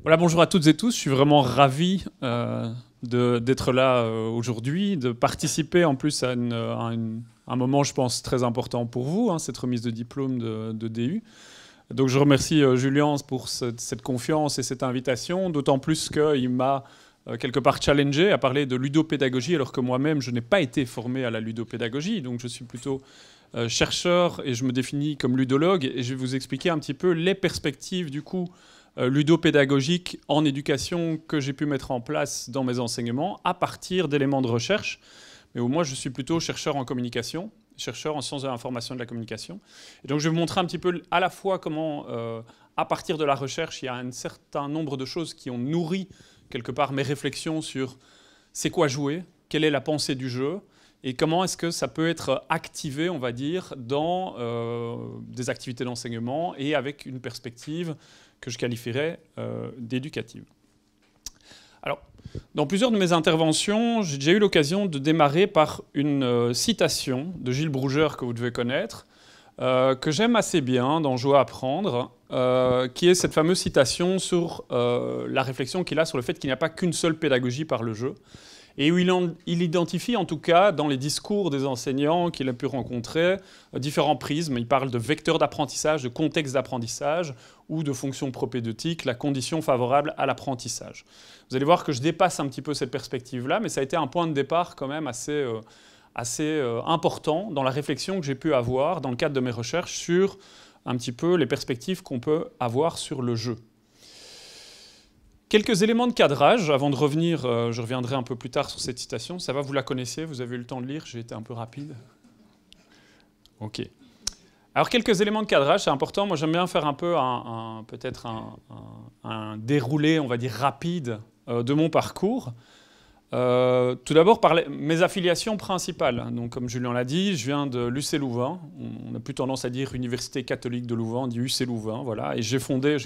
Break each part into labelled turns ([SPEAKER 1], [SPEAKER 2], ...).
[SPEAKER 1] Voilà, bonjour à toutes et tous. Je suis vraiment ravi d'être là aujourd'hui, de participer en plus à un moment, je pense, très important pour vous, hein, cette remise de diplôme de DU. Donc je remercie Julien pour cette confiance et cette invitation, d'autant plus qu'il m'a quelque part challengé à parler de ludopédagogie, alors que moi-même, je n'ai pas été formé à la ludopédagogie. Donc je suis plutôt chercheur et je me définis comme ludologue. Et je vais vous expliquer un petit peu les perspectives, du coup, ludopédagogiques en éducation que j'ai pu mettre en place dans mes enseignements à partir d'éléments de recherche. Mais où moi, je suis plutôt chercheur en communication, chercheur en sciences de l'information et de la communication. Et donc, je vais vous montrer un petit peu à la fois comment, à partir de la recherche, il y a un certain nombre de choses qui ont nourri quelque part mes réflexions sur c'est quoi jouer, quelle est la pensée du jeu, et comment est-ce que ça peut être activé, on va dire, dans des activités d'enseignement et avec une perspective que je qualifierais d'éducative. Alors, dans plusieurs de mes interventions, j'ai déjà eu l'occasion de démarrer par une citation de Gilles Brougeur, que vous devez connaître, que j'aime assez bien dans Joie à apprendre, qui est cette fameuse citation sur la réflexion qu'il a sur le fait qu'il n'y a pas qu'une seule pédagogie par le jeu, et où il identifie en tout cas dans les discours des enseignants qu'il a pu rencontrer différents prismes. Il parle de vecteurs d'apprentissage, de contexte d'apprentissage ou de fonctions propédeutiques, la condition favorable à l'apprentissage. Vous allez voir que je dépasse un petit peu cette perspective-là, mais ça a été un point de départ quand même assez important dans la réflexion que j'ai pu avoir dans le cadre de mes recherches sur un petit peu les perspectives qu'on peut avoir sur le jeu. Quelques éléments de cadrage, avant de revenir, je reviendrai un peu plus tard sur cette citation. Ça va, vous la connaissez, vous avez eu le temps de lire, j'ai été un peu rapide. Ok. Alors, quelques éléments de cadrage, c'est important. Moi, j'aime bien faire un peu peut-être un déroulé, on va dire, rapide de mon parcours. Tout d'abord, par mes affiliations principales. Donc, comme Julien l'a dit, je viens de l'UC Louvain. On a plus tendance à dire Université catholique de Louvain, on dit UC Louvain, voilà. Et j'ai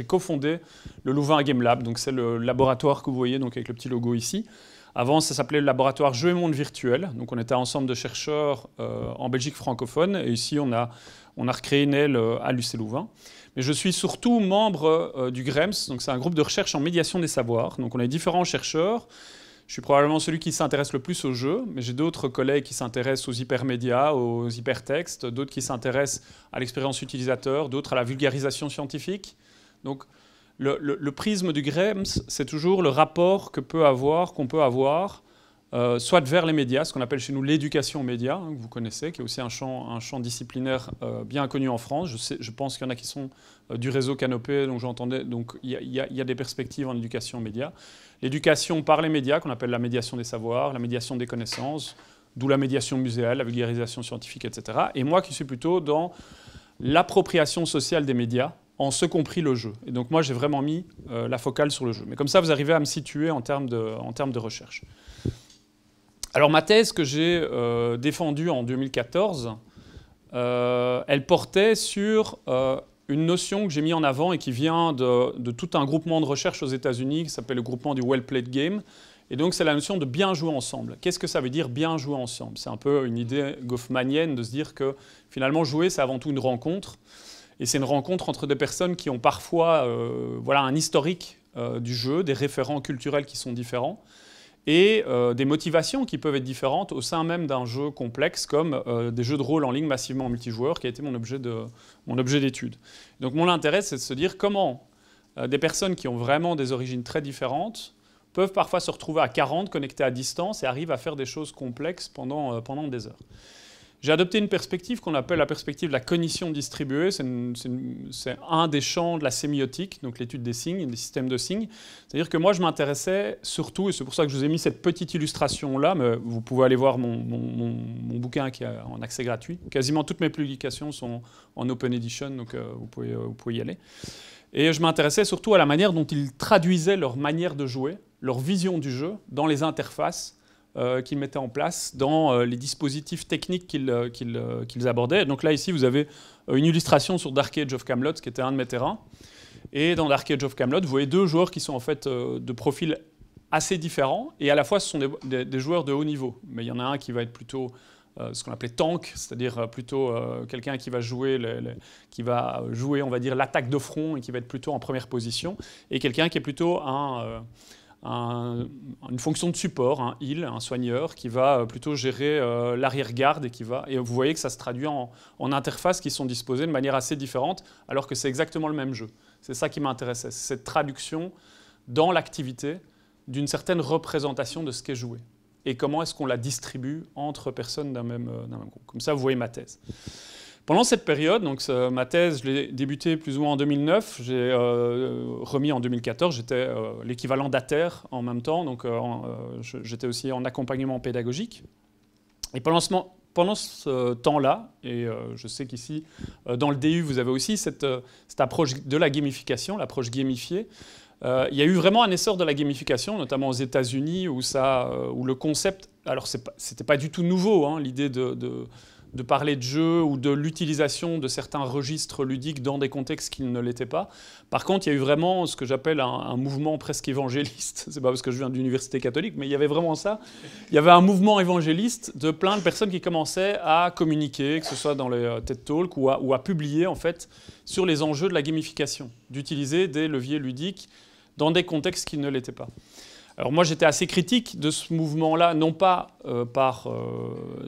[SPEAKER 1] cofondé le Louvain Game Lab. Donc, c'est le laboratoire que vous voyez, donc avec le petit logo ici. Avant, ça s'appelait le laboratoire Jeux et Monde Virtuel. Donc, on était un ensemble de chercheurs en Belgique francophone. Et ici, on a recréé une aile à l'UC Louvain. Mais je suis surtout membre du GREMS. Donc, c'est un groupe de recherche en médiation des savoirs. Donc, on a différents chercheurs. Je suis probablement celui qui s'intéresse le plus au jeu, mais j'ai d'autres collègues qui s'intéressent aux hypermédias, aux hypertextes, d'autres qui s'intéressent à l'expérience utilisateur, d'autres à la vulgarisation scientifique. Donc, le prisme du GREMS, c'est toujours le rapport qu'on peut avoir, soit vers les médias, ce qu'on appelle chez nous l'éducation aux médias, hein, que vous connaissez, qui est aussi un champ disciplinaire bien connu en France. Je pense qu'il y en a qui sont du réseau Canopé, donc j'entendais. Donc il y a des perspectives en éducation aux médias. L'éducation par les médias, qu'on appelle la médiation des savoirs, la médiation des connaissances, d'où la médiation muséale, la vulgarisation scientifique, etc. Et moi qui suis plutôt dans l'appropriation sociale des médias, en ce compris le jeu. Et donc moi j'ai vraiment mis la focale sur le jeu. Mais comme ça, vous arrivez à me situer en termes de recherche. Alors ma thèse que j'ai défendue en 2014, elle portait sur une notion que j'ai mise en avant et qui vient de tout un groupement de recherche aux États-Unis qui s'appelle le groupement du Well Played Game. Et donc c'est la notion de bien jouer ensemble. Qu'est-ce que ça veut dire bien jouer ensemble? C'est un peu une idée goffmanienne de se dire que finalement jouer c'est avant tout une rencontre. Et c'est une rencontre entre des personnes qui ont parfois voilà, un historique du jeu, des référents culturels qui sont différents, et des motivations qui peuvent être différentes au sein même d'un jeu complexe comme des jeux de rôle en ligne massivement multijoueurs qui a été mon objet d'étude. Donc mon intérêt, c'est de se dire comment des personnes qui ont vraiment des origines très différentes peuvent parfois se retrouver à 40, connectées à distance et arrivent à faire des choses complexes pendant des heures. J'ai adopté une perspective qu'on appelle la perspective de la cognition distribuée. C'est un des champs de la sémiotique, donc l'étude des signes, des systèmes de signes. C'est-à-dire que moi, je m'intéressais surtout, et c'est pour ça que je vous ai mis cette petite illustration-là, mais vous pouvez aller voir mon bouquin qui est en accès gratuit. Quasiment toutes mes publications sont en open edition, donc vous pouvez y aller. Et je m'intéressais surtout à la manière dont ils traduisaient leur manière de jouer, leur vision du jeu, dans les interfaces qu'ils mettaient en place dans les dispositifs techniques qu'ils abordaient. Donc là, ici, vous avez une illustration sur Dark Age of Camelot, qui était un de mes terrains. Et dans Dark Age of Camelot, vous voyez deux joueurs qui sont en fait de profils assez différents. Et à la fois, ce sont des joueurs de haut niveau. Mais il y en a un qui va être plutôt ce qu'on appelait tank, c'est-à-dire plutôt quelqu'un qui va jouer, on va dire, l'attaque de front et qui va être plutôt en première position, et quelqu'un qui est plutôt une fonction de support, un heal, un soigneur, qui va plutôt gérer l'arrière-garde et vous voyez que ça se traduit en interfaces qui sont disposées de manière assez différente, alors que c'est exactement le même jeu. C'est ça qui m'intéressait, cette traduction dans l'activité d'une certaine représentation de ce qui est joué. Et comment est-ce qu'on la distribue entre personnes d'un même groupe. Comme ça, vous voyez ma thèse. Pendant cette période, donc ma thèse, je l'ai débutée plus ou moins en 2009, j'ai remis en 2014, j'étais l'équivalent d'ATER en même temps, donc j'étais aussi en accompagnement pédagogique. Et pendant ce temps-là, et je sais qu'ici, dans le DU, vous avez aussi cette approche de la gamification, l'approche gamifiée. Il y a eu vraiment un essor de la gamification, notamment aux États-Unis, où le concept, alors c'était pas du tout nouveau, hein, l'idée de parler de jeu ou de l'utilisation de certains registres ludiques dans des contextes qui ne l'étaient pas. Par contre, il y a eu vraiment ce que j'appelle un mouvement presque évangéliste. C'est pas parce que je viens de l'université catholique, mais il y avait vraiment ça. Il y avait un mouvement évangéliste de plein de personnes qui commençaient à communiquer, que ce soit dans les TED Talks ou à publier en fait sur les enjeux de la gamification, d'utiliser des leviers ludiques dans des contextes qui ne l'étaient pas. Alors moi, j'étais assez critique de ce mouvement-là, non pas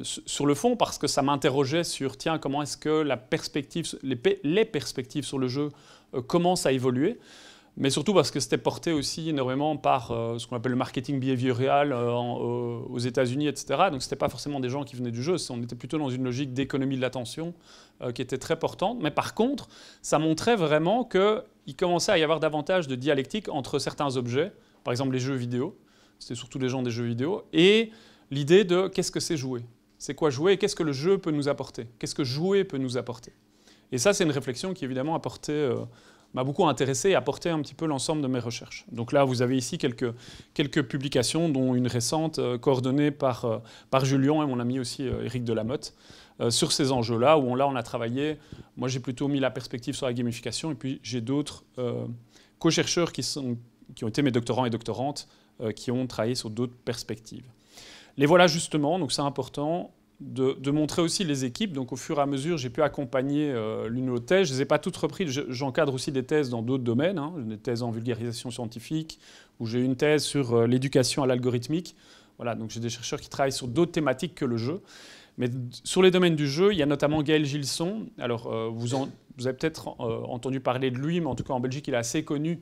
[SPEAKER 1] sur le fond, parce que ça m'interrogeait sur, tiens, comment est-ce que les perspectives sur le jeu commencent à évoluer, mais surtout parce que c'était porté aussi énormément par ce qu'on appelle le marketing behavioral aux États-Unis, etc. Donc ce n'était pas forcément des gens qui venaient du jeu, on était plutôt dans une logique d'économie de l'attention qui était très portante. Mais par contre, ça montrait vraiment qu'il commençait à y avoir davantage de dialectique entre certains objets, par exemple les jeux vidéo, c'était surtout les gens des jeux vidéo, et l'idée de qu'est-ce que c'est jouer. C'est quoi jouer et qu'est-ce que le jeu peut nous apporter? Qu'est-ce que jouer peut nous apporter? Et ça, c'est une réflexion qui, évidemment, m'a beaucoup intéressé et a porté un petit peu l'ensemble de mes recherches. Donc là, vous avez ici quelques publications, dont une récente coordonnée par Julien et mon ami aussi Éric Delamotte, sur ces enjeux-là, où on a travaillé. Moi, j'ai plutôt mis la perspective sur la gamification, et puis j'ai d'autres co-chercheurs qui ont été mes doctorants et doctorantes, qui ont travaillé sur d'autres perspectives. Les voilà justement, donc c'est important de montrer aussi les équipes. Donc au fur et à mesure, j'ai pu accompagner l'une ou l'autre thèse. Je ne les ai pas toutes reprises, j'encadre aussi des thèses dans d'autres domaines, hein, des thèses en vulgarisation scientifique, où j'ai une thèse sur l'éducation à l'algorithmique. Voilà, donc j'ai des chercheurs qui travaillent sur d'autres thématiques que le jeu. Mais sur les domaines du jeu, il y a notamment Gaël Gilson. Alors vous avez peut-être entendu parler de lui, mais en tout cas en Belgique, il est assez connu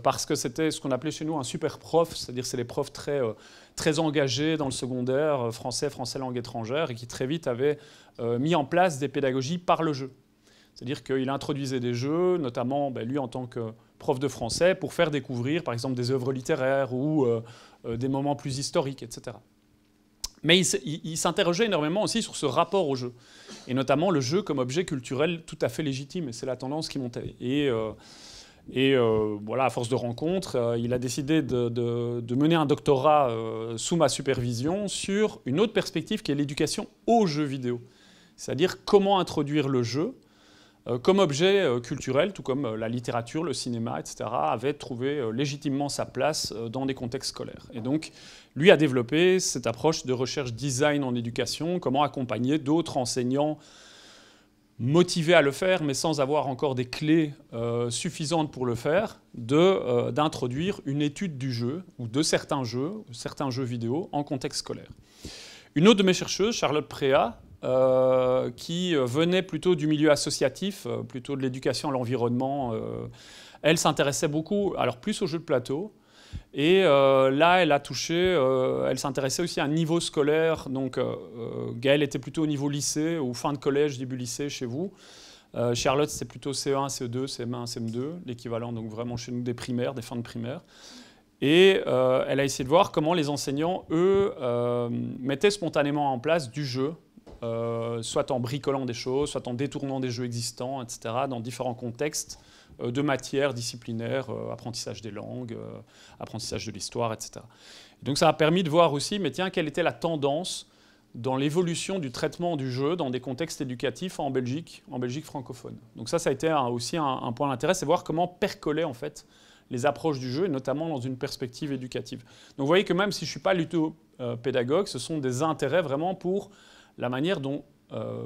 [SPEAKER 1] parce que c'était ce qu'on appelait chez nous un super prof, c'est-à-dire c'est les profs très engagés dans le secondaire, français langue étrangère, et qui très vite avaient mis en place des pédagogies par le jeu. C'est-à-dire qu'il introduisait des jeux, notamment lui en tant que prof de français, pour faire découvrir par exemple des œuvres littéraires ou des moments plus historiques, etc. Mais il s'interrogeait énormément aussi sur ce rapport au jeu, et notamment le jeu comme objet culturel tout à fait légitime, et c'est la tendance qui montait. Et voilà, à force de rencontres, il a décidé de mener un doctorat sous ma supervision sur une autre perspective qui est l'éducation aux jeux vidéo. C'est-à-dire comment introduire le jeu comme objet culturel, tout comme la littérature, le cinéma, etc., avait trouvé légitimement sa place dans des contextes scolaires. Et donc, lui a développé cette approche de recherche design en éducation, comment accompagner d'autres enseignants motivés à le faire, mais sans avoir encore des clés suffisantes pour le faire, d'introduire une étude du jeu, ou de certains jeux vidéo, en contexte scolaire. Une autre de mes chercheuses, Charlotte Préat, qui venait plutôt du milieu associatif, plutôt de l'éducation à l'environnement, elle s'intéressait beaucoup, alors plus aux jeux de plateau, et là, elle s'intéressait aussi à un niveau scolaire. Donc, Gaëlle était plutôt au niveau lycée, ou fin de collège, début lycée chez vous. Charlotte, c'était plutôt CE1, CE2, CM1, CM2, l'équivalent donc vraiment chez nous des primaires, des fins de primaire. Et elle a essayé de voir comment les enseignants, eux, mettaient spontanément en place du jeu, soit en bricolant des choses, soit en détournant des jeux existants, etc., dans différents contextes de matières disciplinaires, apprentissage des langues, apprentissage de l'histoire, etc. Donc ça a permis de voir aussi, mais tiens, quelle était la tendance dans l'évolution du traitement du jeu dans des contextes éducatifs en Belgique francophone. Donc ça a été aussi un point d'intérêt, c'est voir comment percolaient en fait les approches du jeu, et notamment dans une perspective éducative. Donc vous voyez que même si je ne suis pas luthopédagogue, ce sont des intérêts vraiment pour la manière dont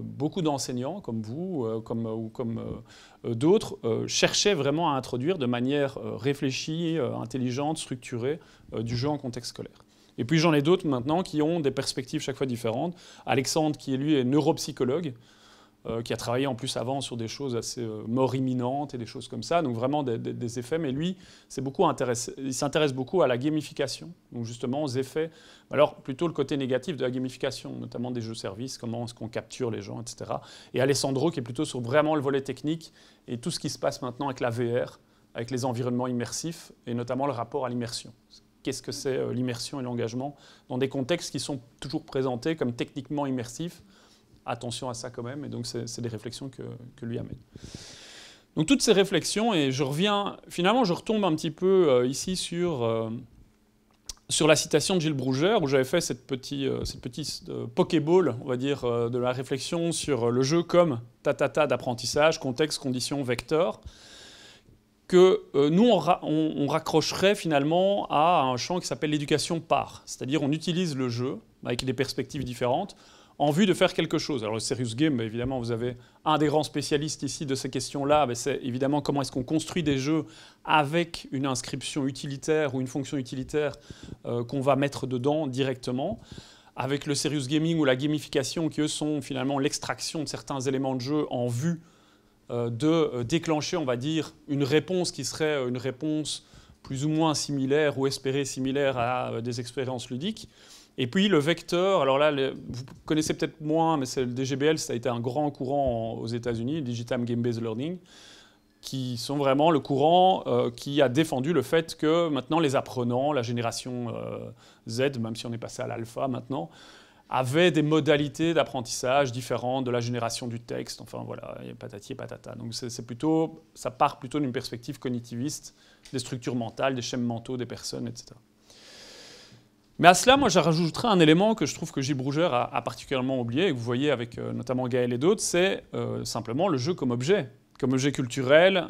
[SPEAKER 1] beaucoup d'enseignants, comme vous ou comme d'autres, cherchaient vraiment à introduire de manière réfléchie, intelligente, structurée, du jeu en contexte scolaire. Et puis j'en ai d'autres maintenant qui ont des perspectives chaque fois différentes. Alexandre, qui lui est neuropsychologue, qui a travaillé en plus avant sur des choses assez mort imminente et des choses comme ça, donc vraiment des effets. Mais lui, il s'intéresse beaucoup à la gamification, donc justement aux effets. Alors plutôt le côté négatif de la gamification, notamment des jeux-services, comment est-ce qu'on capture les gens, etc. Et Alessandro, qui est plutôt sur vraiment le volet technique et tout ce qui se passe maintenant avec la VR, avec les environnements immersifs et notamment le rapport à l'immersion. Qu'est-ce que c'est l'immersion et l'engagement dans des contextes qui sont toujours présentés comme techniquement immersifs. Attention à ça quand même, et donc c'est des réflexions que lui amène. Donc toutes ces réflexions, et finalement je retombe un petit peu ici sur la citation de Gilles Brougère, où j'avais fait cette petite pokéball, on va dire, de la réflexion sur le jeu comme tatata d'apprentissage, contexte, condition, vecteur, que nous on raccrocherait finalement à un champ qui s'appelle l'éducation par, c'est-à-dire on utilise le jeu avec des perspectives différentes, en vue de faire quelque chose. Alors le Serious Game, évidemment, vous avez un des grands spécialistes ici de ces questions-là, c'est évidemment comment est-ce qu'on construit des jeux avec une inscription utilitaire ou une fonction utilitaire qu'on va mettre dedans directement, avec le Serious Gaming ou la gamification, qui eux sont finalement l'extraction de certains éléments de jeu en vue de déclencher, on va dire, une réponse qui serait une réponse plus ou moins similaire ou espérée similaire à des expériences ludiques. Et puis le vecteur, alors là, vous connaissez peut-être moins, mais c'est le DGBL, ça a été un grand courant aux États-Unis, Digital Game Based Learning, qui sont vraiment le courant qui a défendu le fait que maintenant les apprenants, la génération Z, même si on est passé à l'alpha maintenant, avaient des modalités d'apprentissage différentes de la génération du texte, enfin voilà, et patati et patata. Donc ça part plutôt d'une perspective cognitiviste, des structures mentales, des schèmes mentaux des personnes, etc. Mais à cela, moi, je rajouterais un élément que je trouve que Gilles Brougère a particulièrement oublié, et que vous voyez avec notamment Gaël et d'autres, c'est simplement le jeu comme objet culturel,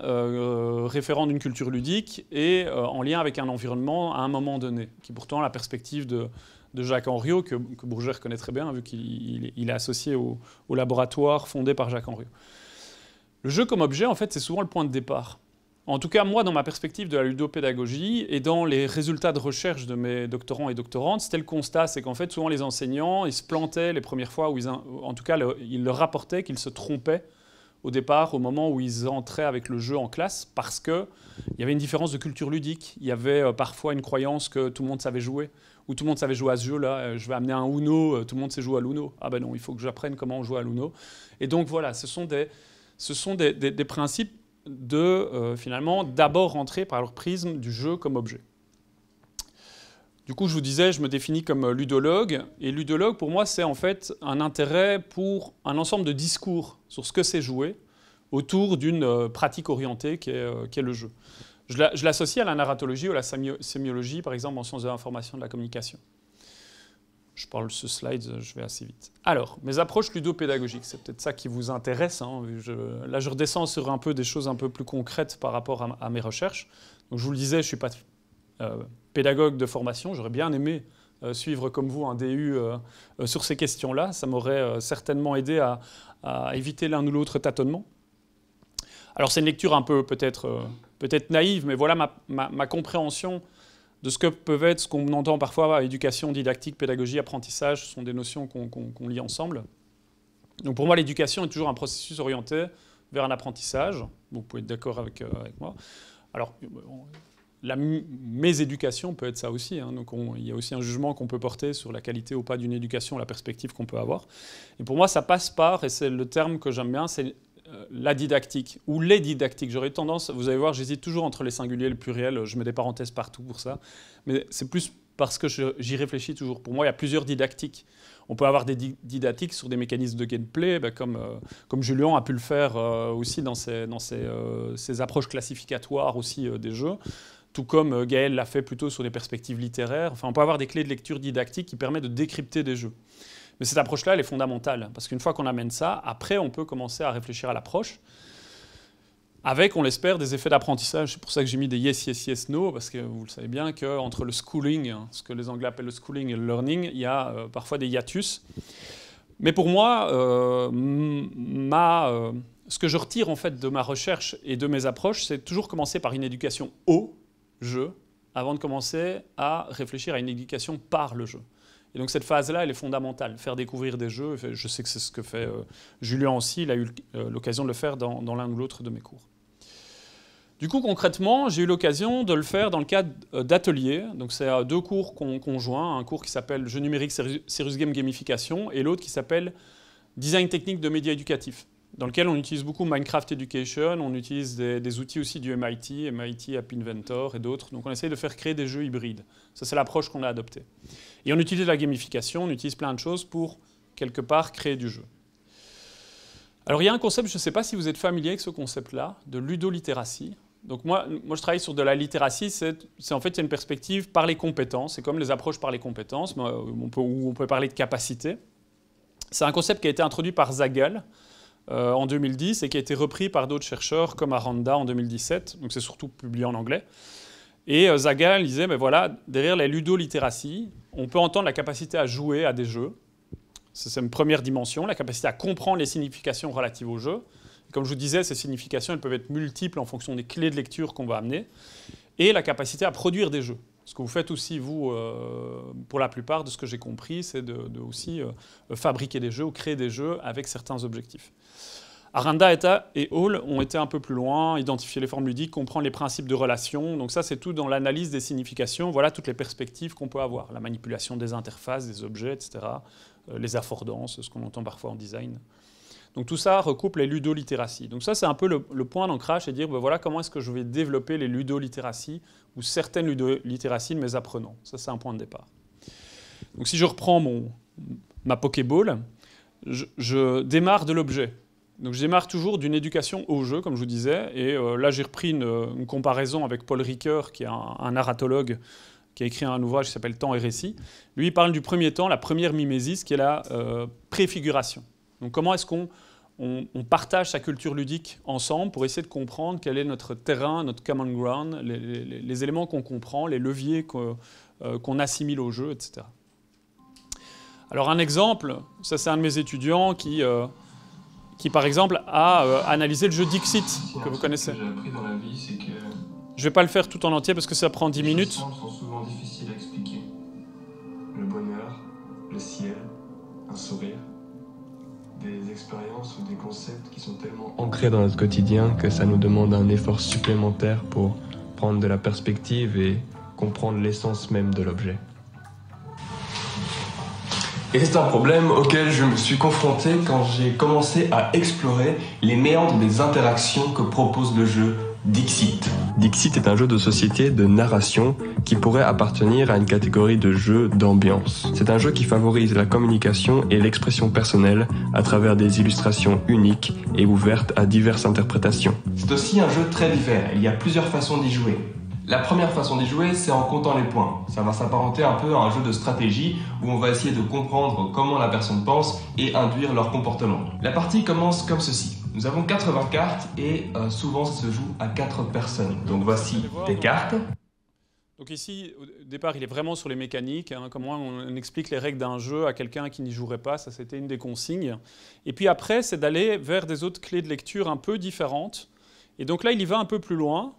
[SPEAKER 1] référent d'une culture ludique, et en lien avec un environnement à un moment donné, qui est pourtant la perspective de Jacques Henriot, que Brougère connaît très bien, vu qu'il est associé au laboratoire fondé par Jacques Henriot. Le jeu comme objet, en fait, c'est souvent le point de départ. En tout cas, moi, dans ma perspective de la ludopédagogie et dans les résultats de recherche de mes doctorants et doctorantes, c'était le constat, c'est qu'en fait, souvent les enseignants, ils se plantaient les premières fois, en tout cas, ils leur rapportaient qu'ils se trompaient au départ, au moment où ils entraient avec le jeu en classe, parce qu'il y avait une différence de culture ludique. Il y avait parfois une croyance que tout le monde savait jouer, ou tout le monde savait jouer à ce jeu-là. Je vais amener un Uno, tout le monde sait jouer à l'Uno. Ah ben non, il faut que j'apprenne comment on joue à l'Uno. Et donc voilà, ce sont des principes finalement, d'abord rentrer par leur prisme du jeu comme objet. Du coup, je vous disais, je me définis comme ludologue, et ludologue, pour moi, c'est en fait un intérêt pour un ensemble de discours sur ce que c'est jouer, autour d'une pratique orientée qui est le jeu. Je l'associe à la narratologie ou à la sémiologie, par exemple, en sciences de l'information et de la communication. Je parle de ce slide, je vais assez vite. Alors, mes approches ludopédagogiques, c'est peut-être ça qui vous intéresse. Hein. Là, je redescends sur un peu des choses un peu plus concrètes par rapport à mes recherches. Donc, je vous le disais, je ne suis pas pédagogue de formation. J'aurais bien aimé suivre comme vous un DU sur ces questions-là. Ça m'aurait certainement aidé à éviter l'un ou l'autre tâtonnement. Alors, c'est une lecture un peu peut-être naïve, mais voilà ma compréhension de ce que peuvent être ce qu'on entend parfois éducation, didactique, pédagogie, apprentissage, ce sont des notions qu'on lit ensemble. Donc pour moi, l'éducation est toujours un processus orienté vers un apprentissage. Vous pouvez être d'accord avec moi. Alors, méséducation peut être ça aussi. Hein. Donc il y a aussi un jugement qu'on peut porter sur la qualité ou pas d'une éducation, la perspective qu'on peut avoir. Et pour moi, ça passe par, et c'est le terme que j'aime bien, c'est la didactique, ou les didactiques. J'aurais tendance, vous allez voir, j'hésite toujours entre les singuliers et le pluriel, je mets des parenthèses partout pour ça, mais c'est plus parce que j'y réfléchis toujours. Pour moi, il y a plusieurs didactiques. On peut avoir des didactiques sur des mécanismes de gameplay, comme Julien a pu le faire aussi dans ses approches classificatoires aussi des jeux, tout comme Gaël l'a fait plutôt sur des perspectives littéraires. Enfin, on peut avoir des clés de lecture didactiques qui permettent de décrypter des jeux. Mais cette approche-là, elle est fondamentale, parce qu'une fois qu'on amène ça, après, on peut commencer à réfléchir à l'approche, avec, on l'espère, des effets d'apprentissage. C'est pour ça que j'ai mis des yes, yes, yes, no, parce que vous le savez bien qu'entre le schooling, ce que les Anglais appellent le schooling et le learning, il y a parfois des hiatus. Mais pour moi, ce que je retire en fait de ma recherche et de mes approches, c'est toujours commencer par une éducation au jeu, avant de commencer à réfléchir à une éducation par le jeu. Et donc cette phase-là, elle est fondamentale, faire découvrir des jeux. Je sais que c'est ce que fait Julien aussi, il a eu l'occasion de le faire dans l'un ou l'autre de mes cours. Du coup, concrètement, j'ai eu l'occasion de le faire dans le cadre d'ateliers. Donc c'est 2 cours conjoints, un cours qui s'appelle Jeux numériques, Serious Game Gamification, et l'autre qui s'appelle Design technique de médias éducatifs, dans lequel on utilise beaucoup Minecraft Education, on utilise des outils aussi du MIT App Inventor et d'autres. Donc on essaye de faire créer des jeux hybrides. Ça, c'est l'approche qu'on a adoptée. Et on utilise la gamification, on utilise plein de choses pour, quelque part, créer du jeu. Alors il y a un concept, je ne sais pas si vous êtes familier avec ce concept-là, de ludolittératie. Donc moi, je travaille sur de la littératie, c'est en fait une perspective par les compétences, c'est comme les approches par les compétences, où on peut parler de capacité. C'est un concept qui a été introduit par Zagel en 2010 et qui a été repris par d'autres chercheurs comme Aranda en 2017, donc c'est surtout publié en anglais. Et Zagel disait, ben voilà, derrière la ludolittératie, on peut entendre la capacité à jouer à des jeux. C'est une première dimension, la capacité à comprendre les significations relatives au jeu. Comme je vous disais, ces significations elles peuvent être multiples en fonction des clés de lecture qu'on va amener. Et la capacité à produire des jeux. Ce que vous faites aussi, vous, pour la plupart de ce que j'ai compris, c'est de aussi fabriquer des jeux ou créer des jeux avec certains objectifs. Aranda et Hall ont été un peu plus loin, identifier les formes ludiques, comprendre les principes de relation. Donc ça, c'est tout dans l'analyse des significations. Voilà toutes les perspectives qu'on peut avoir. La manipulation des interfaces, des objets, etc. Les affordances, ce qu'on entend parfois en design. Donc tout ça recoupe les ludolittératies. Donc ça, c'est un peu le point d'ancrage, c'est de dire, ben voilà, comment est-ce que je vais développer les ludolittératies ou certaines ludolittératies de mes apprenants. Ça, c'est un point de départ. Donc si je reprends ma Pokéball, je démarre de l'objet. Donc je démarre toujours d'une éducation au jeu, comme je vous disais, et là j'ai repris une comparaison avec Paul Ricoeur, qui est un narratologue, qui a écrit un ouvrage qui s'appelle Temps et récit. Lui, il parle du premier temps, la première mimésis, qui est la préfiguration. Donc comment est-ce qu'on partage sa culture ludique ensemble pour essayer de comprendre quel est notre terrain, notre common ground, les éléments qu'on comprend, les leviers qu'on assimile au jeu, etc. Alors un exemple, ça c'est un de mes étudiants qui par exemple a analysé le jeu Dixit, que vous connaissez.
[SPEAKER 2] Ce que j'ai appris dans la vie, c'est que
[SPEAKER 1] je ne vais pas le faire tout en entier parce que ça prend 10 minutes.
[SPEAKER 2] Les choses sont souvent difficiles à expliquer. Le bonheur, le ciel, un sourire. Des expériences ou des concepts qui sont tellement ancrés dans notre quotidien que ça nous demande un effort supplémentaire pour prendre de la perspective et comprendre l'essence même de l'objet. Et c'est un problème auquel je me suis confronté quand j'ai commencé à explorer les méandres des interactions que propose le jeu Dixit. Dixit est un jeu de société de narration qui pourrait appartenir à une catégorie de jeu d'ambiance. C'est un jeu qui favorise la communication et l'expression personnelle à travers des illustrations uniques et ouvertes à diverses interprétations. C'est aussi un jeu très divers, il y a plusieurs façons d'y jouer. La première façon d'y jouer, c'est en comptant les points. Ça va s'apparenter un peu à un jeu de stratégie où on va essayer de comprendre comment la personne pense et induire leur comportement. La partie commence comme ceci. Nous avons 80 cartes et souvent ça se joue à 4 personnes. Donc voici des cartes.
[SPEAKER 1] Donc ici, au départ, il est vraiment sur les mécaniques, hein, comment on explique les règles d'un jeu à quelqu'un qui n'y jouerait pas, ça c'était une des consignes. Et puis après, c'est d'aller vers des autres clés de lecture un peu différentes. Et donc là, il y va un peu plus loin.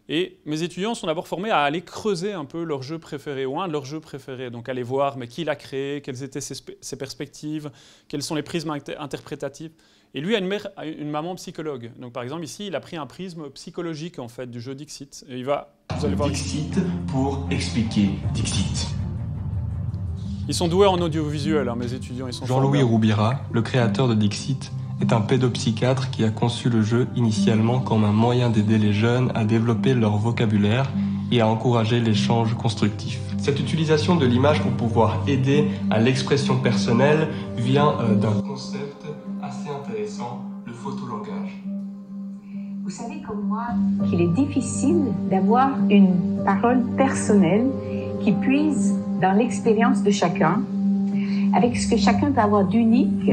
[SPEAKER 1] Et mes étudiants sont d'abord formés à aller creuser un peu leur jeu préféré, ou un de leurs jeux préférés. Donc aller voir mais qui l'a créé, quelles étaient ses perspectives, quels sont les prismes interprétatifs. Et lui a une maman psychologue. Donc par exemple ici, il a pris un prisme psychologique en fait du jeu Dixit. Et vous allez voir
[SPEAKER 2] Dixit pour expliquer Dixit.
[SPEAKER 1] Ils sont doués en audiovisuel, hein, mes étudiants.
[SPEAKER 2] Jean-Louis Roubira, le créateur de Dixit, est un pédopsychiatre qui a conçu le jeu initialement comme un moyen d'aider les jeunes à développer leur vocabulaire et à encourager l'échange constructif. Cette utilisation de l'image pour pouvoir aider à l'expression personnelle vient d'un concept assez intéressant, le photolangage.
[SPEAKER 3] Vous savez comme moi qu'il est difficile d'avoir une parole personnelle qui puise dans l'expérience de chacun, avec ce que chacun peut avoir d'unique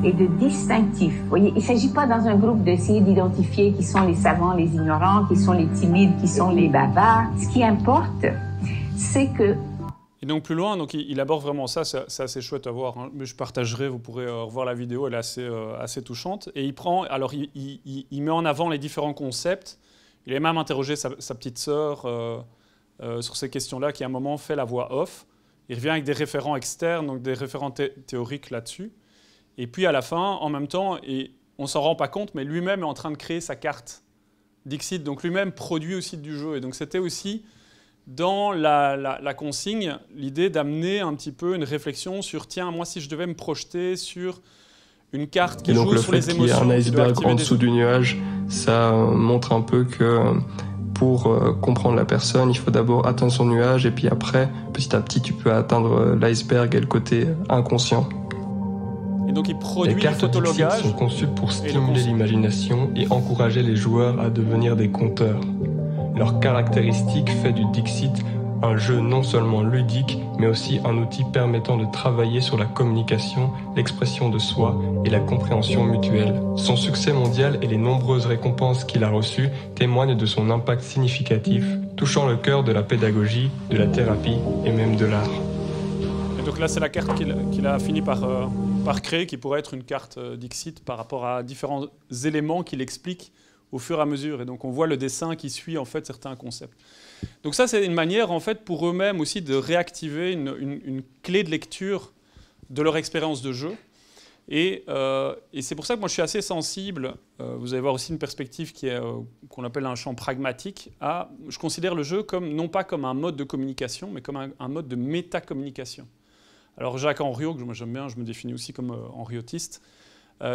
[SPEAKER 3] et de distinctif. Vous voyez, il ne s'agit pas dans un groupe d'essayer d'identifier qui sont les savants, les ignorants, qui sont les timides, qui sont les bavards. Ce qui importe, c'est que...
[SPEAKER 1] Et donc plus loin, donc, il aborde vraiment ça, c'est assez chouette à voir, hein. Mais je partagerai, vous pourrez revoir la vidéo, elle est assez touchante. Et il met en avant les différents concepts. Il a même interrogé sa petite sœur sur ces questions-là, qui à un moment fait la voix off. Il revient avec des référents externes, donc des référents théoriques là-dessus. Et puis à la fin, en même temps, et on ne s'en rend pas compte, mais lui-même est en train de créer sa carte Dixit, donc lui-même produit aussi du jeu. Et donc c'était aussi dans la consigne, l'idée d'amener un petit peu une réflexion sur, tiens, moi si je devais me projeter sur une carte qui joue sur les émotions...
[SPEAKER 2] Et donc le fait qu'il y ait un iceberg en dessous du nuage, ça montre un peu que pour comprendre la personne, il faut d'abord atteindre son nuage, et puis après, petit à petit, tu peux atteindre l'iceberg et le côté inconscient.
[SPEAKER 1] Et donc il produit
[SPEAKER 2] les cartes Dixit sont conçues pour stimuler l'imagination et encourager les joueurs à devenir des conteurs. Leur caractéristique fait du Dixit un jeu non seulement ludique, mais aussi un outil permettant de travailler sur la communication, l'expression de soi et la compréhension mutuelle. Son succès mondial et les nombreuses récompenses qu'il a reçues témoignent de son impact significatif, touchant le cœur de la pédagogie, de la thérapie et même de l'art.
[SPEAKER 1] Et donc là, c'est la carte qu'il a fini par créer, qui pourrait être une carte Dixit par rapport à différents éléments qu'il explique au fur et à mesure. Et donc on voit le dessin qui suit en fait certains concepts. Donc ça, c'est une manière en fait pour eux-mêmes aussi de réactiver une clé de lecture de leur expérience de jeu. Et c'est pour ça que moi je suis assez sensible, vous allez voir aussi une perspective qu'on appelle un champ pragmatique, je considère le jeu non pas comme un mode de communication, mais comme un mode de métacommunication. Alors Jacques Henriot, que moi j'aime bien, je me définis aussi comme henriotiste,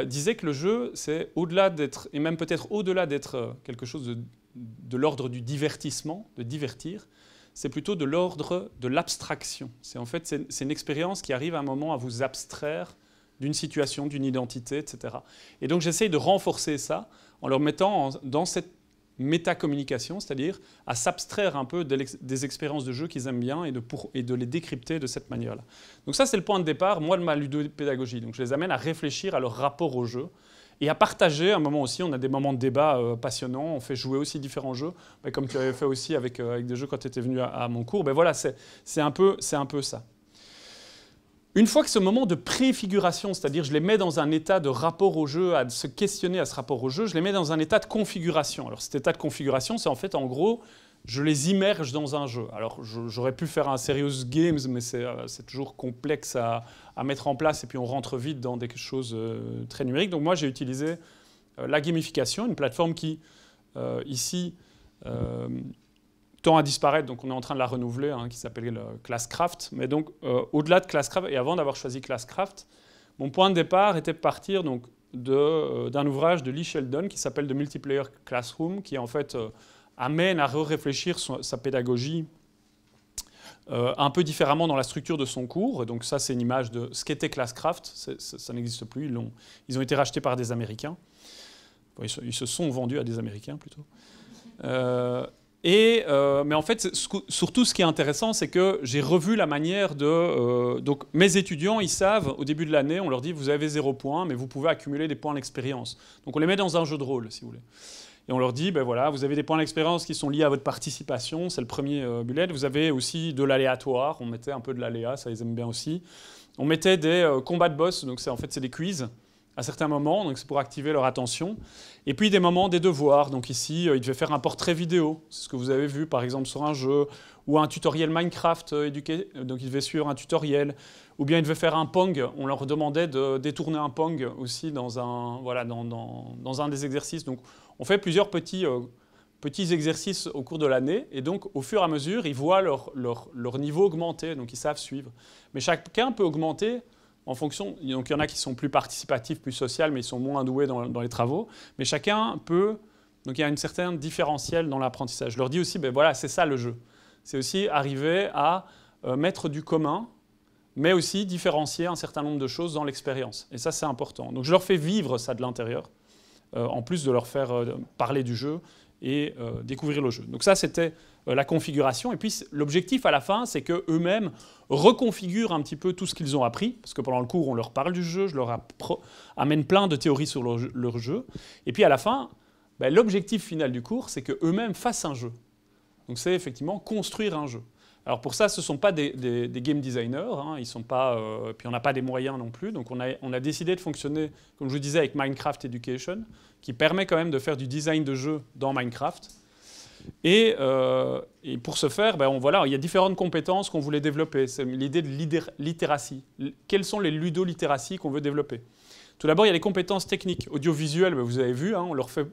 [SPEAKER 1] disait que le jeu, c'est au-delà d'être, et même peut-être au-delà d'être quelque chose de l'ordre du divertissement, de divertir, c'est plutôt de l'ordre de l'abstraction. C'est une expérience qui arrive à un moment à vous abstraire d'une situation, d'une identité, etc. Et donc j'essaye de renforcer ça en leur mettant dans cette métacommunication, c'est-à-dire à s'abstraire un peu des expériences de jeu qu'ils aiment bien et de les décrypter de cette manière-là. Donc ça, c'est le point de départ, moi, de ma ludopédagogie. Donc je les amène à réfléchir à leur rapport au jeu et à partager un moment aussi. On a des moments de débat passionnants, on fait jouer aussi différents jeux, mais comme tu avais fait aussi avec des jeux quand tu étais venu à mon cours. Ben voilà, c'est un peu ça. Une fois que ce moment de préfiguration, c'est-à-dire je les mets dans un état de rapport au jeu, à se questionner à ce rapport au jeu, je les mets dans un état de configuration. Alors cet état de configuration, c'est en fait en gros, je les immerge dans un jeu. Alors j'aurais pu faire un serious games, mais c'est toujours complexe à mettre en place et puis on rentre vite dans des choses très numériques. Donc moi j'ai utilisé la gamification, une plateforme qui ici tend à disparaître, donc on est en train de la renouveler, qui s'appelle Classcraft. Mais donc, au-delà de Classcraft, et avant d'avoir choisi Classcraft, mon point de départ était de partir donc, d'un ouvrage de Lee Sheldon qui s'appelle The Multiplayer Classroom, qui en fait amène à réfléchir sa pédagogie un peu différemment dans la structure de son cours. Et donc ça, c'est une image de ce qu'était Classcraft. Ça n'existe plus, ils ont été rachetés par des Américains. Ils se sont vendus à des Américains, plutôt. Mais en fait, surtout ce qui est intéressant, c'est que j'ai revu la manière de... donc mes étudiants, ils savent, au début de l'année, on leur dit, vous avez 0 points, mais vous pouvez accumuler des points d'expérience. Donc on les met dans un jeu de rôle, si vous voulez. Et on leur dit, ben voilà, vous avez des points d'expérience qui sont liés à votre participation, c'est le premier bullet. Vous avez aussi de l'aléatoire, on mettait un peu de l'aléa, ça ils aiment bien aussi. On mettait des combats de boss, donc c'est des quiz à certains moments, donc c'est pour activer leur attention. Et puis des moments des devoirs, donc ici, ils devaient faire un portrait vidéo, c'est ce que vous avez vu par exemple sur un jeu, ou un tutoriel Minecraft éduqué, donc ils devaient suivre un tutoriel, ou bien ils devaient faire un Pong, on leur demandait de détourner un Pong aussi dans un des exercices. Donc on fait plusieurs petits exercices au cours de l'année, et donc au fur et à mesure, ils voient leur niveau augmenter, donc ils savent suivre. Mais chacun peut augmenter en fonction, donc il y en a qui sont plus participatifs, plus sociaux, mais ils sont moins doués dans les travaux. Mais chacun peut, donc il y a une certaine différentiel dans l'apprentissage. Je leur dis aussi, ben voilà, c'est ça le jeu. C'est aussi arriver à mettre du commun, mais aussi différencier un certain nombre de choses dans l'expérience. Et ça, c'est important. Donc je leur fais vivre ça de l'intérieur, en plus de leur faire parler du jeu et découvrir le jeu. Donc ça, c'était la configuration. Et puis l'objectif à la fin, c'est qu'eux-mêmes reconfigurent un petit peu tout ce qu'ils ont appris, parce que pendant le cours, on leur parle du jeu, je leur amène plein de théories sur leur jeu. Et puis à la fin, ben, l'objectif final du cours, c'est qu'eux-mêmes fassent un jeu. Donc c'est effectivement construire un jeu. Alors pour ça, ce ne sont pas des game designers, hein, ils sont pas, puis on n'a pas des moyens non plus, donc on a décidé de fonctionner, comme je vous disais, avec Minecraft Education, qui permet quand même de faire du design de jeu dans Minecraft. Et pour ce faire, voilà, il y a différentes compétences qu'on voulait développer. C'est l'idée de littératie. Quelles sont les ludolittératies qu'on veut développer? Tout d'abord, il y a les compétences techniques. Audiovisuelles, vous avez vu, hein, on leur fait...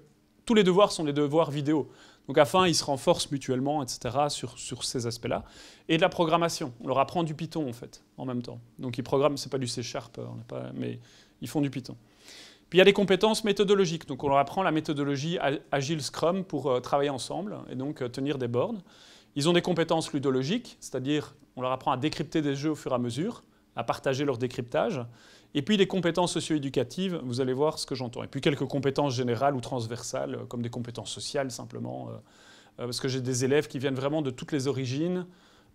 [SPEAKER 1] Tous les devoirs sont des devoirs vidéo. Donc à la fin, ils se renforcent mutuellement, etc., sur ces aspects-là. Et de la programmation. On leur apprend du Python, en fait, en même temps. Donc ils programment, ce n'est pas du C#, mais ils font du Python. Puis il y a des compétences méthodologiques. Donc on leur apprend la méthodologie Agile Scrum pour travailler ensemble et donc tenir des boards. Ils ont des compétences ludologiques, c'est-à-dire on leur apprend à décrypter des jeux au fur et à mesure, à partager leur décryptage. Et puis des compétences socio-éducatives, vous allez voir ce que j'entends. Et puis quelques compétences générales ou transversales, comme des compétences sociales simplement, parce que j'ai des élèves qui viennent vraiment de toutes les origines,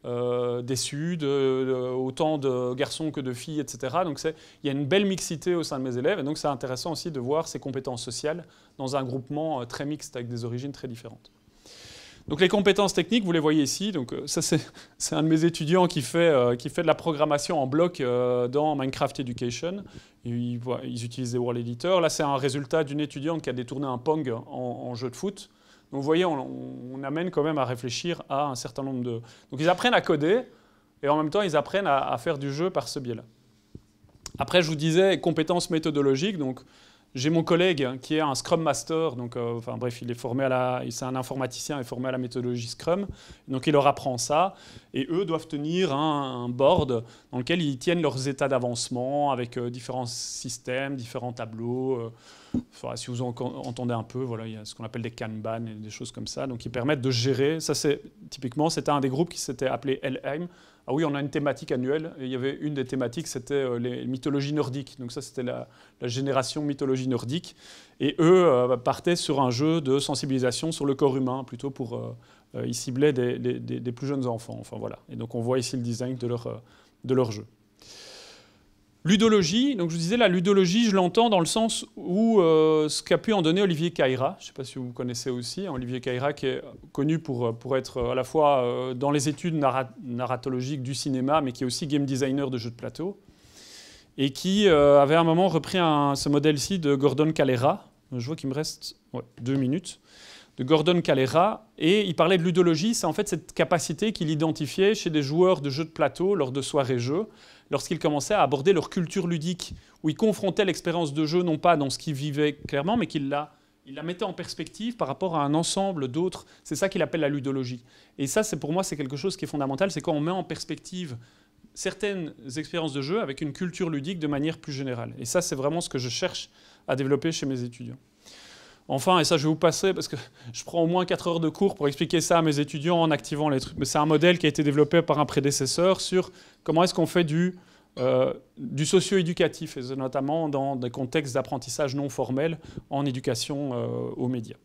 [SPEAKER 1] des Suds, autant de garçons que de filles, etc. Donc il y a une belle mixité au sein de mes élèves, et donc c'est intéressant aussi de voir ces compétences sociales dans un groupement très mixte avec des origines très différentes. Donc les compétences techniques, vous les voyez ici. Donc ça c'est un de mes étudiants qui fait de la programmation en bloc dans Minecraft Education. Ils utilisent des World Editor. Là c'est un résultat d'une étudiante qui a détourné un Pong en jeu de foot. Donc vous voyez, on amène quand même à réfléchir à un certain nombre de... Donc ils apprennent à coder et en même temps ils apprennent à faire du jeu par ce biais-là. Après je vous disais compétences méthodologiques. Donc j'ai mon collègue qui est un Scrum Master, donc, enfin bref, il est formé c'est un informaticien, il est formé à la méthodologie Scrum, donc il leur apprend ça, et eux doivent tenir un board dans lequel ils tiennent leurs états d'avancement avec différents systèmes, différents tableaux. Enfin, si vous entendez un peu, voilà, il y a ce qu'on appelle des Kanban et des choses comme ça, donc ils permettent de gérer. Ça, typiquement, c'était un des groupes qui s'était appelé Helheim. Ah oui, on a une thématique annuelle, et il y avait une des thématiques, c'était les mythologies nordiques. Donc ça, c'était la génération mythologie nordique. Et eux partaient sur un jeu de sensibilisation sur le corps humain, plutôt pour... ils ciblaient des plus jeunes enfants. Enfin, voilà. Et donc on voit ici le design de leur jeu. Ludologie, donc je vous disais, la ludologie, je l'entends dans le sens où ce qu'a pu en donner Olivier Caïra, je ne sais pas si vous connaissez aussi, hein, Olivier Caïra qui est connu pour être à la fois dans les études narratologiques du cinéma, mais qui est aussi game designer de jeux de plateau, et qui avait à un moment repris ce modèle-ci de Gordon Calera, je vois qu'il me reste 2 minutes, de Gordon Calera, et il parlait de ludologie, c'est en fait cette capacité qu'il identifiait chez des joueurs de jeux de plateau lors de soirées-jeux, lorsqu'ils commençaient à aborder leur culture ludique, où ils confrontaient l'expérience de jeu non pas dans ce qu'ils vivaient clairement, mais qu'ils la mettaient en perspective par rapport à un ensemble d'autres. C'est ça qu'il appelle la ludologie. Et ça, pour moi, c'est quelque chose qui est fondamental, c'est quand on met en perspective certaines expériences de jeu avec une culture ludique de manière plus générale. Et ça, c'est vraiment ce que je cherche à développer chez mes étudiants. Enfin, et ça je vais vous passer parce que je prends au moins 4 heures de cours pour expliquer ça à mes étudiants en activant les trucs. Mais c'est un modèle qui a été développé par un prédécesseur sur comment est-ce qu'on fait du socio-éducatif, et notamment dans des contextes d'apprentissage non formel en éducation aux médias.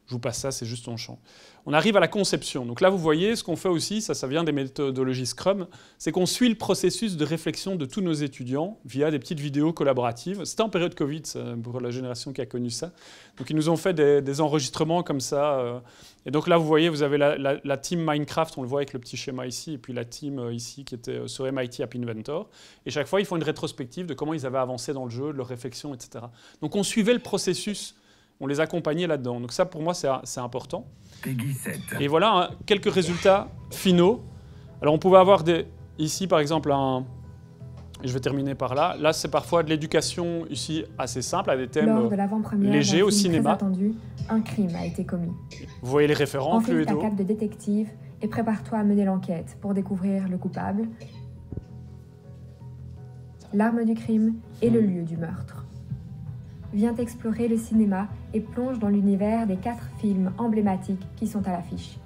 [SPEAKER 1] Je vous passe ça, c'est juste ton champ. On arrive à la conception. Donc là, vous voyez, ce qu'on fait aussi, ça vient des méthodologies Scrum, c'est qu'on suit le processus de réflexion de tous nos étudiants via des petites vidéos collaboratives. C'était en période Covid, pour la génération qui a connu ça. Donc ils nous ont fait des enregistrements comme ça. Et donc là, vous voyez, vous avez la team Minecraft, on le voit avec le petit schéma ici, et puis la team ici qui était sur MIT App Inventor. Et chaque fois, ils font une rétrospective de comment ils avaient avancé dans le jeu, de leur réflexion, etc. Donc on suivait le processus. On les accompagnait là-dedans. Donc ça, pour moi, c'est important. Et voilà quelques résultats finaux. Alors on pouvait avoir ici, par exemple, je vais terminer par là. Là, c'est parfois de l'éducation ici assez simple, à des thèmes légers au cinéma.
[SPEAKER 4] Attendu, un crime a été commis.
[SPEAKER 1] Vous voyez les référents,
[SPEAKER 4] Enfile ta cape de détective et prépare-toi à mener l'enquête pour découvrir le coupable, l'arme du crime et le lieu du meurtre. Viens explorer le cinéma et plonge dans l'univers des 4 films emblématiques qui sont à l'affiche.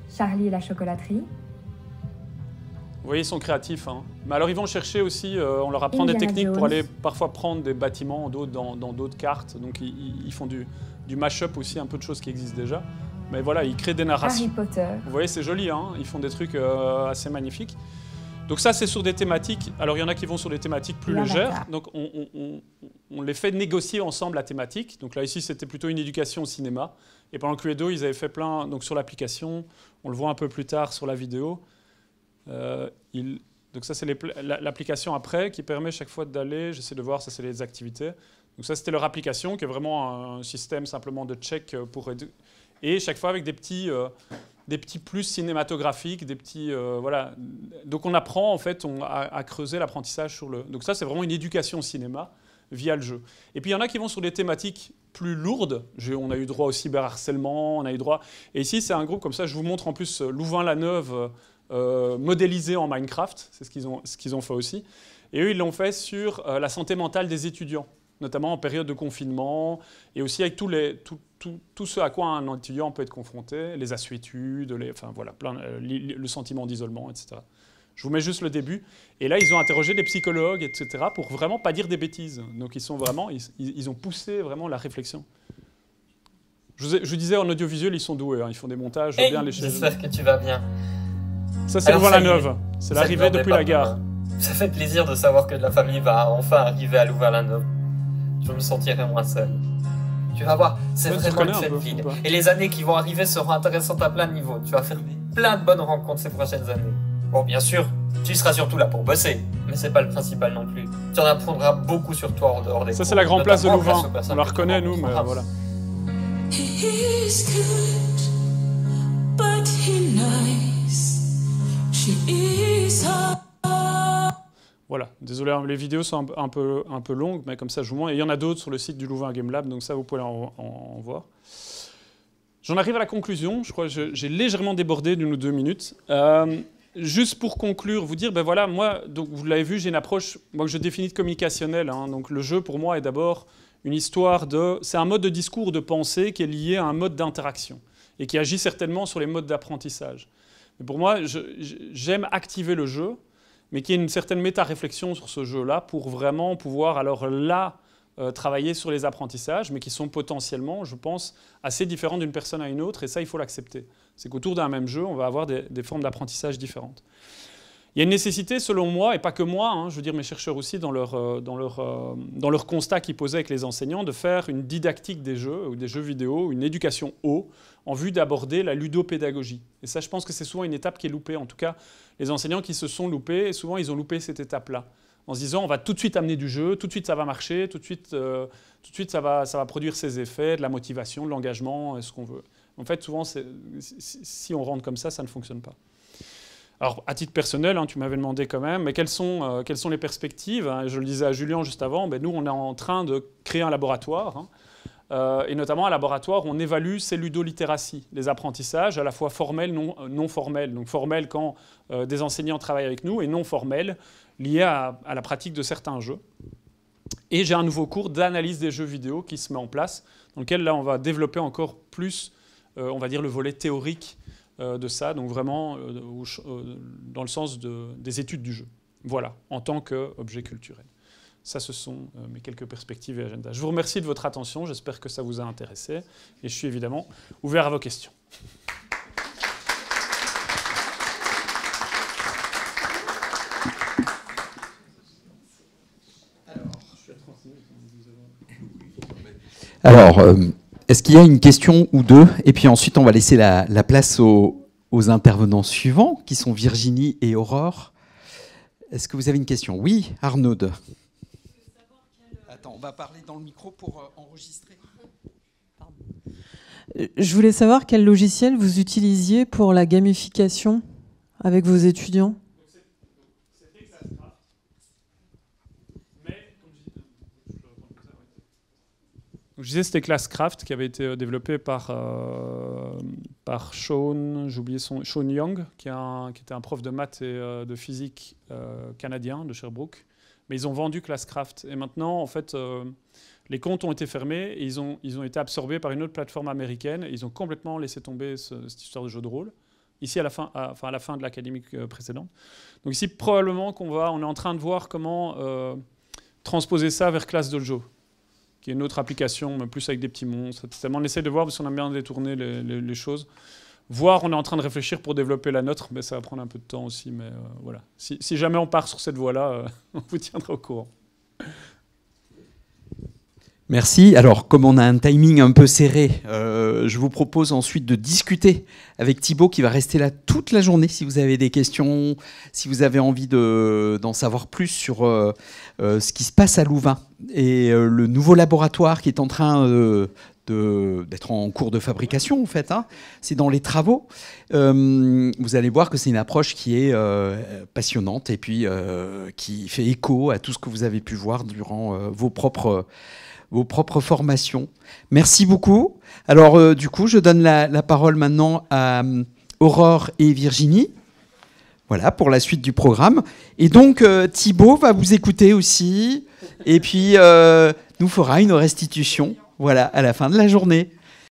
[SPEAKER 4] Charlie et la chocolaterie.
[SPEAKER 1] Vous voyez, ils sont créatifs. Hein. Mais alors, ils vont chercher aussi, on leur apprend des techniques pour aller parfois prendre des bâtiments dans d'autres cartes. Donc, ils font du mash-up aussi, un peu de choses qui existent déjà. Mais voilà, ils créent des narrations.
[SPEAKER 4] Harry Potter.
[SPEAKER 1] Vous voyez, c'est joli, hein. Ils font des trucs assez magnifiques. Donc ça, c'est sur des thématiques. Alors, il y en a qui vont sur des thématiques plus légères. Donc, on les fait négocier ensemble la thématique. Donc là, ici, c'était plutôt une éducation au cinéma. Et pendant le Cluedo, ils avaient fait plein... Donc, sur l'application, on le voit un peu plus tard sur la vidéo. Donc ça, c'est l'application après qui permet chaque fois d'aller... J'essaie de voir, ça, c'est les activités. Donc ça, c'était leur application, qui est vraiment un système simplement de check pour... Et chaque fois avec des petits plus cinématographiques, des petits... voilà. Donc on apprend, en fait, à creuser l'apprentissage sur le... Donc ça, c'est vraiment une éducation au cinéma via le jeu. Et puis il y en a qui vont sur des thématiques plus lourdes. On a eu droit au cyberharcèlement, on a eu droit... Et ici, c'est un groupe comme ça. Je vous montre en plus Louvain-la-Neuve modélisé en Minecraft. C'est ce qu'ils ont fait aussi. Et eux, ils l'ont fait sur la santé mentale des étudiants, notamment en période de confinement, et aussi avec tout ce à quoi un étudiant peut être confronté, les assuétudes, enfin voilà, le sentiment d'isolement, etc. Je vous mets juste le début. Et là, ils ont interrogé des psychologues, etc., pour vraiment pas dire des bêtises. Donc ils ont poussé vraiment la réflexion. Je disais, en audiovisuel, ils sont doués, hein, ils font des montages bien léchés.
[SPEAKER 5] J'espère que tu vas bien.
[SPEAKER 1] Ça, c'est Louvain-la-Neuve. C'est l'arrivée depuis la gare.
[SPEAKER 5] Ça fait plaisir de savoir que la famille va enfin arriver à Louvain-la-Neuve. Je me sentirai moins seul. Tu vas voir, c'est vraiment une fête ville. Et les années qui vont arriver seront intéressantes à plein de niveaux. Tu vas faire plein de bonnes rencontres ces prochaines années. Bon, bien sûr, tu seras surtout là pour bosser, mais c'est pas le principal non plus. Tu en apprendras beaucoup sur toi en dehors des cours.
[SPEAKER 1] Ça, c'est la grande place de Louvain. On la reconnaît, nous, mais voilà. Voilà, désolé, les vidéos sont un peu longues, mais comme ça je vous montre. Et il y en a d'autres sur le site du Louvain Game Lab, donc ça vous pouvez en voir. J'en arrive à la conclusion, je crois que j'ai légèrement débordé d'1 ou 2 minutes. Juste pour conclure, vous dire, ben voilà, moi, donc vous l'avez vu, j'ai une approche que je définis de communicationnelle. Hein, donc le jeu pour moi est d'abord une histoire de... C'est un mode de discours, de pensée qui est lié à un mode d'interaction et qui agit certainement sur les modes d'apprentissage. Mais pour moi, j'aime activer le jeu, mais qu'il y ait une certaine méta-réflexion sur ce jeu-là pour vraiment pouvoir alors là travailler sur les apprentissages, mais qui sont potentiellement, je pense, assez différents d'une personne à une autre, et ça, il faut l'accepter. C'est qu'autour d'un même jeu, on va avoir des formes d'apprentissage différentes. Il y a une nécessité, selon moi, et pas que moi, hein, je veux dire mes chercheurs aussi, dans leur constat qu'ils posaient avec les enseignants, de faire une didactique des jeux, ou des jeux vidéo, une éducation en vue d'aborder la ludopédagogie. Et ça, je pense que c'est souvent une étape qui est loupée. En tout cas, les enseignants qui se sont loupés, souvent, ils ont loupé cette étape-là. En se disant, on va tout de suite amener du jeu, tout de suite, ça va marcher, tout de suite, ça va produire ses effets, de la motivation, de l'engagement, ce qu'on veut. En fait, souvent, si on rentre comme ça ne fonctionne pas. Alors, à titre personnel, hein, tu m'avais demandé quand même, mais quelles sont les perspectives, hein, je le disais à Julien juste avant, ben, nous, on est en train de créer un laboratoire, hein, et notamment un laboratoire où on évalue ces ludolittératies, les apprentissages à la fois formels, non formels. Donc formels quand des enseignants travaillent avec nous, et non formels, liés à la pratique de certains jeux. Et j'ai un nouveau cours d'analyse des jeux vidéo qui se met en place, dans lequel là, on va développer encore plus, on va dire, le volet théorique de ça, donc vraiment dans le sens des études du jeu. Voilà, en tant qu'objet culturel. Ça, ce sont mes quelques perspectives et agendas. Je vous remercie de votre attention, j'espère que ça vous a intéressé, et je suis évidemment ouvert à vos questions.
[SPEAKER 6] Alors, est-ce qu'il y a une question ou deux? Et puis ensuite, on va laisser la place aux intervenants suivants, qui sont Virginie et Aurore. Est-ce que vous avez une question? Oui, Arnaud. Attends, on va parler dans le micro pour enregistrer.
[SPEAKER 7] Pardon. Je voulais savoir quel logiciel vous utilisiez pour la gamification avec vos étudiants.
[SPEAKER 1] Je disais, c'était Classcraft qui avait été développé par Sean, j'ai oublié Sean Young, qui était un prof de maths et de physique canadien de Sherbrooke. Mais ils ont vendu Classcraft. Et maintenant, en fait, les comptes ont été fermés et ils ont été absorbés par une autre plateforme américaine. Et ils ont complètement laissé tomber cette histoire de jeu de rôle. Ici, à la fin de l'académique précédente. Donc ici, probablement on est en train de voir comment transposer ça vers ClassDojo, qui est une autre application, plus avec des petits monstres, etc. On essaie de voir, parce qu'on aime bien détourner les choses, voire on est en train de réfléchir pour développer la nôtre, mais ça va prendre un peu de temps aussi. Mais voilà. Si jamais on part sur cette voie-là, on vous tiendra au courant.
[SPEAKER 6] Merci. Alors, comme on a un timing un peu serré, je vous propose ensuite de discuter avec Thibaut qui va rester là toute la journée. Si vous avez des questions, si vous avez envie d'en savoir plus sur ce qui se passe à Louvain et le nouveau laboratoire qui est en train d'être en cours de fabrication, en fait. Hein. C'est dans les travaux. Vous allez voir que c'est une approche qui est passionnante et puis qui fait écho à tout ce que vous avez pu voir durant vos propres formations. Merci beaucoup. Alors, du coup, je donne la parole maintenant à Aurore et Virginie. Voilà, pour la suite du programme. Et donc, Thibaut va vous écouter aussi. Et puis, nous fera une restitution, voilà, à la fin de la journée.